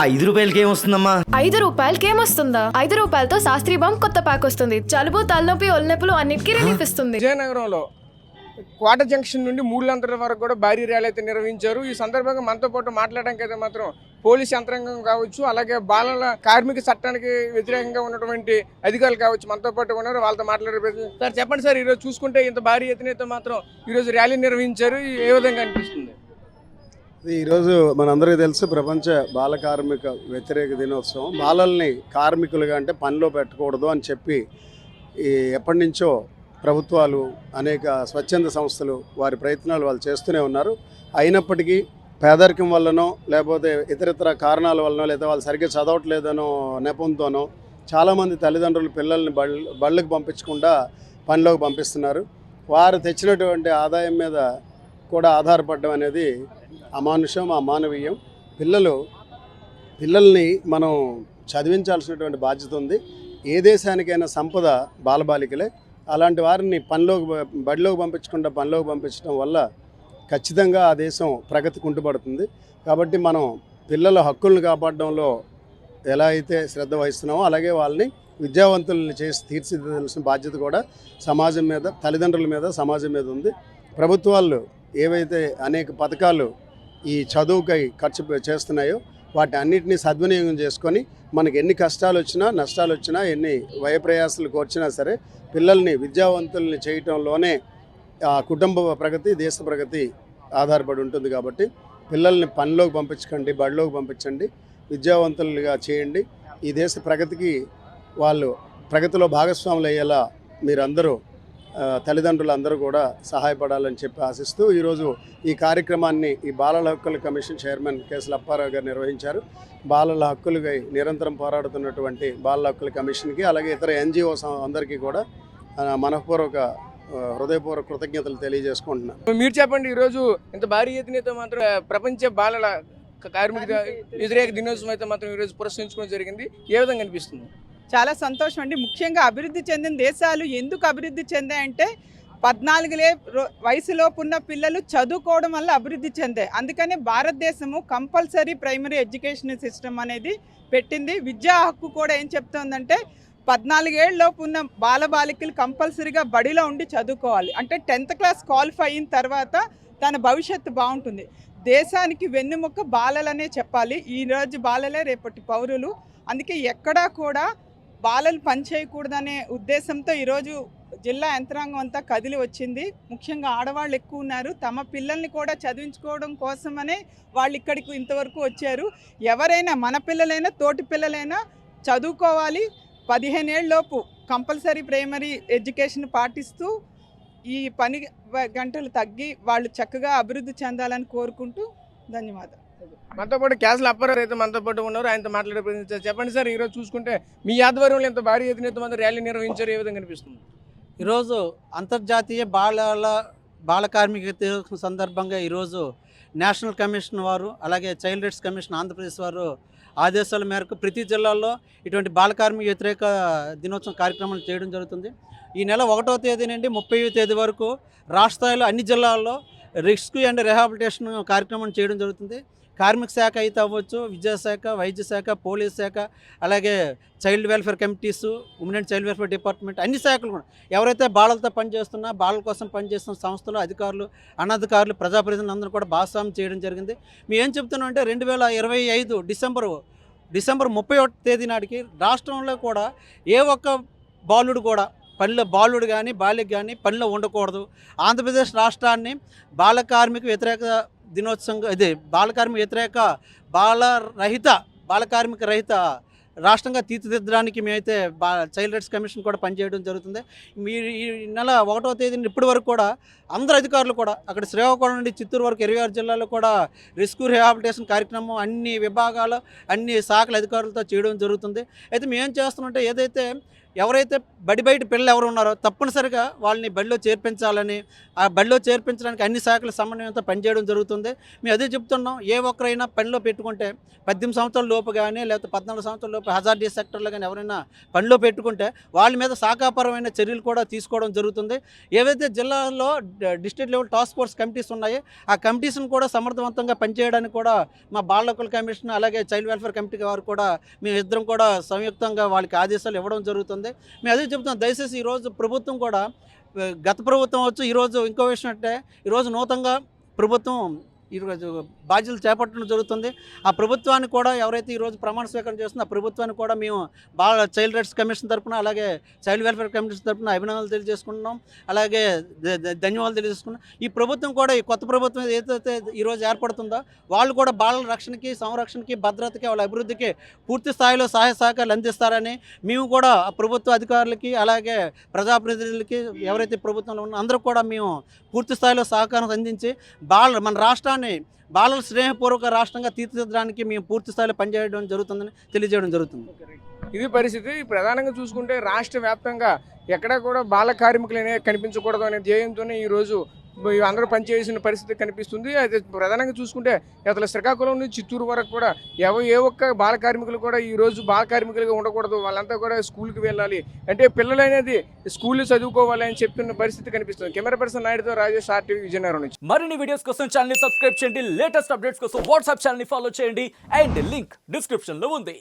₹5 ఏమొస్తుందమ్మా? ₹5 ఏమొస్తుందా? ₹5తో Shastri bomb కొత్త pack వస్తుంది. జలుబు, తలనొప్పి, ఒళ్ళనొప్పులు అన్నిటికీ రిలీఫ్ ఇస్తుంది. విజయనగరంలో కోట జంక్షన్ నుండి 3 లంతల వరకు కూడా భారీ ర్యాలీ అయితే నిర్వహించారు. ఈ సందర్భంగా మనతో పాటు మాట్లాడడానికి అయితే మాత్రం పోలీస్ యంత్రాంగం కావచ్చు, అలాగే బాలల కార్మిక చట్టానికి వ్యతిరేకంగా ఉన్నటువంటి అధికారులు కావచ్చు మనతో పాటు ఉన్నారు. వాళ్ళతో మాట్లాడే సార్ చెప్పండి సార్, ఈరోజు చూసుకుంటే ఇంత భారీ ఎత్తున మాత్రం ఈరోజు ర్యాలీ నిర్వహించారు. ఏ విధంగా అనిపిస్తుంది? ఈరోజు మనందరికీ తెలుసు ప్రపంచ బాల కార్మిక వ్యతిరేక దినోత్సవం. బాలల్ని కార్మికులుగా అంటే పనిలో పెట్టకూడదు అని చెప్పి ఎప్పటి నుంచో ప్రభుత్వాలు అనేక స్వచ్ఛంద సంస్థలు వారి ప్రయత్నాలు వాళ్ళు చేస్తూనే ఉన్నారు. అయినప్పటికీ పేదరికం వల్లనో లేకపోతే ఇతరితర కారణాల వల్లనో లేదా వాళ్ళు సరిగ్గా చదవట్లేదనో నెపంతోనో చాలామంది తల్లిదండ్రులు పిల్లల్ని బళ్ళకు పంపించకుండా పనిలోకి పంపిస్తున్నారు. వారు తెచ్చినటువంటి ఆదాయం మీద కూడా ఆధారపడడం అనేది అమానుషం, అమానవీయం. పిల్లల్ని మనం చదివించాల్సినటువంటి బాధ్యత ఉంది. ఏ దేశానికైనా సంపద బాలబాలికలే. అలాంటి వారిని బడిలోకి పంపించకుండా పనిలోకి పంపించడం వల్ల ఖచ్చితంగా ఆ దేశం ప్రగతి కుంటుపడుతుంది. కాబట్టి మనం పిల్లల హక్కులను కాపాడడంలో ఎలా అయితే శ్రద్ధ వహిస్తున్నామో అలాగే వాళ్ళని విద్యావంతుల్ని చేసి తీర్చిదిద్దాల్సిన బాధ్యత కూడా సమాజం మీద, తల్లిదండ్రుల మీద, సమాజం మీద ఉంది. ప్రభుత్వాలు ఏవైతే అనేక పథకాలు ఈ చదువుకై ఖర్చు చేస్తున్నాయో వాటి అన్నిటినీ సద్వినియోగం చేసుకొని మనకి ఎన్ని కష్టాలు వచ్చినా, నష్టాలు వచ్చినా, ఎన్ని వ్యయప్రయాసాలు కోర్చినా సరే పిల్లల్ని విద్యావంతుల్ని చేయటంలోనే కుటుంబ ప్రగతి, దేశ ప్రగతి ఆధారపడి ఉంటుంది. కాబట్టి పిల్లల్ని పనిలోకి పంపించకండి, బడిలోకి పంపించండి, విద్యావంతులుగా చేయండి. ఈ దేశ ప్రగతికి వాళ్ళు ప్రగతిలో భాగస్వాములు అయ్యేలా మీరందరూ తల్లిదండ్రులందరూ కూడా సహాయపడాలని చెప్పి ఆశిస్తూ ఈరోజు ఈ కార్యక్రమాన్ని ఈ బాలల హక్కుల కమిషన్ చైర్మన్ కేసుల అప్పారావు గారు నిర్వహించారు. బాలల హక్కులకై నిరంతరం పోరాడుతున్నటువంటి బాలల హక్కుల కమిషన్కి అలాగే ఇతర NGOs అందరికీ కూడా హృదయపూర్వక కృతజ్ఞతలు తెలియజేసుకుంటున్నాను. మీరు చెప్పండి, ఈరోజు ఇంత భారీ ఎత్తున మాత్రం ప్రపంచ బాలల కార్మిక వ్యతిరేక దినోత్సవం అయితే మాత్రం ఈరోజు పురస్కరించుకోవడం జరిగింది. ఏ విధంగా అనిపిస్తుంది? చాలా సంతోషం అండి. ముఖ్యంగా అభివృద్ధి చెందిన దేశాలు ఎందుకు అభివృద్ధి చెందాయంటే 14 వయసులోపు ఉన్న పిల్లలు చదువుకోవడం వల్ల అభివృద్ధి చెందాయి. అందుకని భారతదేశము కంపల్సరీ ప్రైమరీ ఎడ్యుకేషన్ సిస్టమ్ అనేది పెట్టింది. విద్యా హక్కు కూడా ఏం చెప్తోందంటే 14 ఏళ్ళలోపు ఉన్న బాలబాలికలు కంపల్సరీగా బడిలో ఉండి చదువుకోవాలి. అంటే 10th క్లాస్ క్వాలిఫై అయిన తర్వాత తన భవిష్యత్తు బాగుంటుంది. దేశానికి వెన్నెముక బాలలనే చెప్పాలి. ఈరోజు బాలలే రేపటి పౌరులు. అందుకే ఎక్కడా కూడా బాలలు పనిచేయకూడదనే ఉద్దేశంతో ఈరోజు జిల్లా యంత్రాంగం అంతా కదిలి వచ్చింది. ముఖ్యంగా ఆడవాళ్ళు ఎక్కువ ఉన్నారు. తమ పిల్లల్ని కూడా చదివించుకోవడం కోసమనే వాళ్ళు ఇక్కడికి ఇంతవరకు వచ్చారు. ఎవరైనా మన పిల్లలైనా తోటి పిల్లలైనా చదువుకోవాలి. 15 ఏళ్ళలోపు కంపల్సరీ ప్రైమరీ ఎడ్యుకేషన్ పాటిస్తూ ఈ పని గంటలు తగ్గి వాళ్ళు చక్కగా అభివృద్ధి చెందాలని కోరుకుంటూ ధన్యవాదాలు. మనతో పాటు కేసుల అప్పారావు అయితే మనతో పాటు ఉన్నారు. ఆయనతో మాట్లాడే ప్రయత్నించారు. చెప్పండి సార్, ఈరోజు చూసుకుంటే మీ ఆధ్వర్యంలో ఎంత భారీ ఎత్తున ర్యాలీ నిర్వహించారు, ఏ విధంగా అనిపిస్తుంది? ఈరోజు అంతర్జాతీయ బాల కార్మిక దినోత్సవం సందర్భంగా ఈరోజు నేషనల్ కమిషన్ వారు అలాగే చైల్డ్ రైట్స్ కమిషన్ ఆంధ్రప్రదేశ్ వారు ఆదేశాల మేరకు ప్రతి జిల్లాల్లో ఇటువంటి బాల కార్మిక వ్యతిరేక దినోత్సవం కార్యక్రమాలు చేయడం జరుగుతుంది. ఈ నెల 1వ తేదీ నుండి 30వ తేదీ వరకు రాష్ట్ర స్థాయిలో అన్ని జిల్లాల్లో రెస్క్యూ అండ్ రిహాబిలిటేషన్ కార్యక్రమం చేయడం జరుగుతుంది. కార్మిక శాఖ అయితే అవ్వచ్చు, విద్యాశాఖ, వైద్య శాఖ, పోలీస్ శాఖ, అలాగే child welfare committees, women and child welfare department, అన్ని శాఖలు కూడా ఎవరైతే బాలలతో పనిచేస్తున్నా, బాలల కోసం పనిచేస్తున్న సంస్థలు, అధికారులు, అనధికారులు, ప్రజాప్రతినిధులందరూ కూడా భాగస్వామ్యం చేయడం జరిగింది. మేము ఏం చెప్తున్నాం అంటే 2025 డిసెంబర్ 31వ తేదీ నాటికి రాష్ట్రంలో కూడా ఏ ఒక్క బాలుడు కూడా బాలుడు కానీ బాలిక కానీ పనిలో ఉండకూడదు. ఆంధ్రప్రదేశ్ రాష్ట్రాన్ని బాల కార్మిక వ్యతిరేక దినోత్సవంగా బాల కార్మిక రహిత రాష్ట్రంగా తీర్చిదిద్దడానికి మేమైతే చైల్డ్ రైట్స్ కమిషన్ కూడా పనిచేయడం జరుగుతుంది. మీరు ఈ నెల 1వ తేదీ ఇప్పటి వరకు కూడా అందరు అధికారులు కూడా అక్కడ శ్రీకాకుళం నుండి చిత్తూరు వరకు 26 జిల్లాల్లో కూడా రెస్క్యూ రిహాబిలిటేషన్ కార్యక్రమం అన్ని విభాగాలు, అన్ని శాఖల అధికారులతో చేయడం జరుగుతుంది. అయితే మేము ఏం చేస్తున్నామంటే ఏదైతే ఎవరైతే బయట పిల్లలు ఎవరు ఉన్నారో తప్పనిసరిగా వాళ్ళని బడిలో చేర్పించాలని, ఆ బడిలో చేర్పించడానికి అన్ని శాఖల సమన్వయంతో పనిచేయడం జరుగుతుంది. మేము అదే చెప్తున్నాం, ఏ ఒక్కరైనా పనిలో పెట్టుకుంటే 18 సంవత్సరాల లోపు కానీ లేకపోతే 14 సంవత్సరాల లోపు హజార్డీస్ సెక్టర్లో కానీ ఎవరైనా పనిలో పెట్టుకుంటే వాళ్ళ మీద శాఖాపరమైన చర్యలు కూడా తీసుకోవడం జరుగుతుంది. ఏవైతే జిల్లాలో district level task force committees ఉన్నాయో ఆ కమిటీస్ని కూడా సమర్థవంతంగా పనిచేయడానికి కూడా మా బాల హక్కుల కమిషన్ అలాగే చైల్డ్ వెల్ఫేర్ కమిటీ వారు కూడా మేము ఇద్దరం కూడా సంయుక్తంగా వాళ్ళకి ఆదేశాలు ఇవ్వడం జరుగుతుంది. మేము అదే చెప్తున్నాం, దయచేసి ఈరోజు ప్రభుత్వం కూడా గత ప్రభుత్వం వచ్చు, ఈరోజు ఇంకో విషయం అంటే ఈరోజు నూతనంగా ప్రభుత్వం ఈరోజు బాధ్యతలు చేపట్టడం జరుగుతుంది. ఆ ప్రభుత్వాన్ని కూడా ఎవరైతే ఈరోజు ప్రమాణ స్వీకారం చేస్తుందో ఆ ప్రభుత్వాన్ని కూడా మేము చైల్డ్ రైట్స్ కమిషన్ తరఫున అలాగే చైల్డ్ వెల్ఫేర్ కమిషన్ తరఫున అభినందనలు తెలియజేసుకుంటున్నాం, అలాగే ధన్యవాదాలు తెలియజేసుకున్నాం. ఈ ప్రభుత్వం కూడా, ఈ కొత్త ప్రభుత్వం ఏదైతే ఈరోజు ఏర్పడుతుందో వాళ్ళు కూడా బాలల రక్షణకి, సంరక్షణకి, భద్రతకి, వాళ్ళ అభివృద్ధికి పూర్తి స్థాయిలో సహాయ సహకారాలు అందిస్తారని మేము కూడా ఆ ప్రభుత్వ అధికారులకి అలాగే ప్రజాప్రతినిధులకి ఎవరైతే ప్రభుత్వంలో ఉన్నారో అందరూ కూడా మేము పూర్తి స్థాయిలో సహకారం అందించి మన రాష్ట్రాన్ని బాలల స్నేహపూర్వక రాష్ట్రంగా తీర్చిదిద్దడానికి మేము పూర్తి స్థాయిలో పనిచేయడం జరుగుతుందని తెలియజేయడం జరుగుతుంది. ఇది పరిస్థితి. ప్రధానంగా చూసుకుంటే రాష్ట్ర వ్యాప్తంగా ఎక్కడా కూడా బాల కార్మికులు అనేవి కనిపించకూడదు అనే ధ్యేయంతోనే ఈరోజు అందరూ పనిచేసిన పరిస్థితి కనిపిస్తుంది. అయితే ప్రధానంగా చూసుకుంటే అసలు శ్రీకాకుళం నుంచి చిత్తూరు వరకు కూడా ఏ ఒక్క బాల కార్మికులు కూడా ఈరోజు బాల కార్మికులుగా ఉండకూడదు, వాళ్ళంతా కూడా స్కూల్కి వెళ్ళాలి, అంటే పిల్లలు అనేది స్కూల్లో చదువుకోవాలి అని చెప్తున్న పరిస్థితి కనిపిస్తుంది. కెమెరా పర్సన్ నాయుడుతో రాజేష్, RTV విజయనగరం నుంచి. మరిన్ని వీడియోస్ కోసం ఛానల్ ని సబ్స్క్రైబ్ చేయండి, లేటెస్ట్ అప్డేట్స్ కోసం వాట్సాప్ ఛానల్ ని ఫాలో చేయండి అండ్ లింక్ డిస్క్రిప్షన్ లో ఉంది.